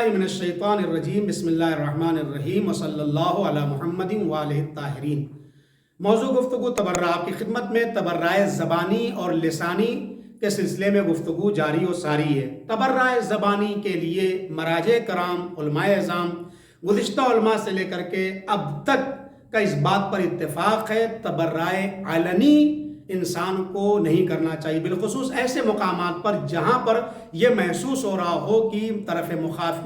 बिल्लाहि मिनश्शैतानिर्रजीम बिस्मिल्लाहिर्रहमानिर्रहीम वसल्लल्लाहु अला मुहम्मदिन व आलिहि ताहिरीन। मौजू गुफ्तगू तबर्रा, आपकी खिदमत में तबर्राए ज़बानी और लिसानी के सिलसिले में गुफ्तगू जारी और सारी है। तबर्राए ज़बानी के लिए मराजे कराम उलमाए इज़ाम गुज़िश्ता उलमा से लेकर के अब तक का इस बात पर इत्तेफाक है, तबर्राए अलनी इंसान को नहीं करना चाहिए, बिलखुसूस ऐसे मकामात पर जहाँ पर यह महसूस हो रहा हो कि तरफ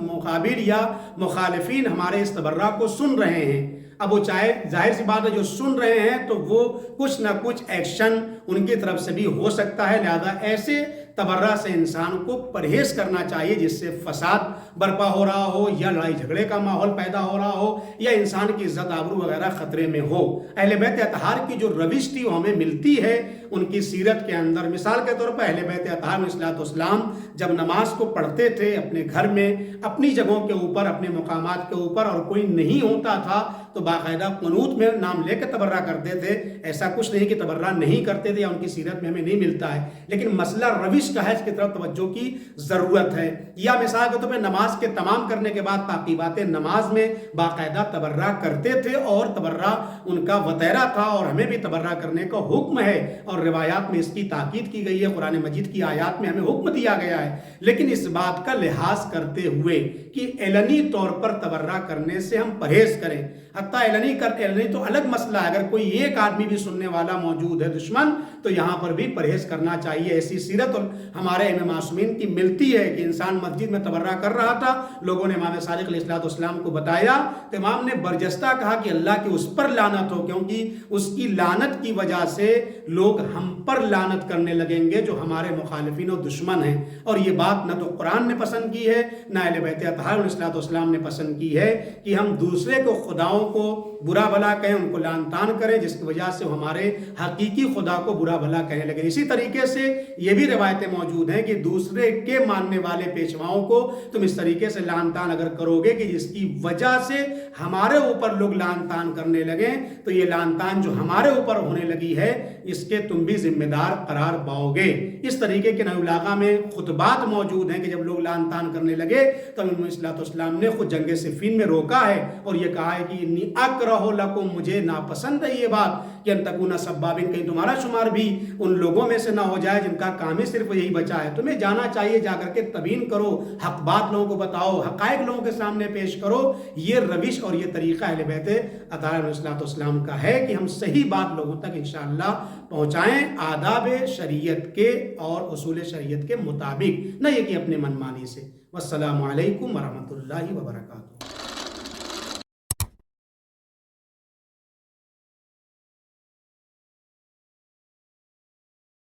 मुकाबिल या मुखालिफिन हमारे इस तबर्रा को सुन रहे हैं। अब वो चाहे जाहिर सी बात है जो सुन रहे हैं तो वो कुछ ना कुछ एक्शन उनकी तरफ से भी हो सकता है, लिहाजा ऐसे तबर्रा से इंसान को परहेज करना चाहिए जिससे फसाद बर्पा हो रहा हो या लड़ाई झगड़े का माहौल पैदा हो रहा हो या इंसान की इज्जत आबरू वगैरह खतरे में हो। अहले बैत अतहार की जो रविश थी वो हमें मिलती है उनकी सीरत के अंदर। मिसाल के तौर पर अहले बैत अतहार अलैहिस्सलाम जब नमाज को पढ़ते थे अपने घर में अपनी जगहों के ऊपर अपने मुकामात के ऊपर और कोई नहीं होता था तो बाकायदा कुनूत में नाम लेकर तबर्रा करते थे। ऐसा कुछ नहीं कि तबर्रा नहीं करते थे या उनकी सीरत में हमें नहीं मिलता है, लेकिन मसला रविश का है, इसकी तरफ तवज्जो की ज़रूरत है। या मिसाल के तौर पर नमाज के तमाम करने के बाद ताक़ीबात नमाज में बाकायदा तबर्रा करते थे और तबर्रा उनका वतैरा था और हमें भी तबर्रा करने का हुक्म है और रिवायात में इसकी ताकीद की गई है, कुरान मजीद की आयात में हमें हुक्म दिया गया है। लेकिन इस बात का लिहाज करते हुए कि एलनी तौर पर तबर्रा करने से हम परहेज करें, हत्ता एलनी तो अलग मसला है, अगर कोई एक आदमी भी सुनने वाला मौजूद है दुश्मन तो यहाँ पर भी परहेज करना चाहिए। ऐसी सीरत हमारे इमाम मासूमीन की मिलती है कि इंसान मस्जिद में तबर्रा कर रहा था, लोगों ने इमाम सादिक अलैहिस्सलाम को बताया तो इमाम ने बरजस्ता कहा कि अल्लाह की उस पर लानत हो, क्योंकि उसकी लानत की वजह से लोग हम पर लानत करने लगेंगे जो हमारे मुखालिफिन और दुश्मन हैं। और ये बात न तो कुरान ने पसंद की है न अहले बैत अतहार अलैहिस्सलाम ने पसंद की है कि हम दूसरे को खुदाओं को बुरा भला कहें, उनको लान तान करें जिसकी वजह से हमारे हकीकी खुदा को बुरा भला कहने लगे। इसी तरीके से ये भी रिवायतें मौजूद हैं कि दूसरे के मानने वाले पेशवाओं को तुम इस तरीके से लान तान अगर करोगे कि जिसकी वजह से हमारे ऊपर लोग लान तान करने लगे तो ये लान तान जो हमारे ऊपर होने लगी है इसके तुम भी जिम्मेदार करार पाओगे। इस तरीके के नौलागा में खुतबात मौजूद हैं कि जब लोग लान तान करने लगे तो इस्लाम ने खुद जंग सिफ़ीन में रोका है और ये कहा है कि इन्नी अकरहु लकुम, मुझे नापसंद है ये बात कि अन सब्बाबिन, कहीं तुम्हारा शुमार भी उन लोगों में से ना हो जाए जिनका काम ही सिर्फ यही बचा है। तुम्हें जाना चाहिए, जाकर के तबीन करो, हक बात लोगों को बताओ, हकायक लोगों के सामने पेश करो। ये रविश और ये तरीका अहले बैत अतहार अलैहिस्सलाम का है कि हम सही बात लोगों तक इंशाअल्लाह पहुँचाएँ आदाब शरीयत के और उसूल शरीयत के मुताबिक, न ये कि अपने मनमानी से। वस्सलामु अलैकुम वरहमतुल्लाहि वबरकातुहू।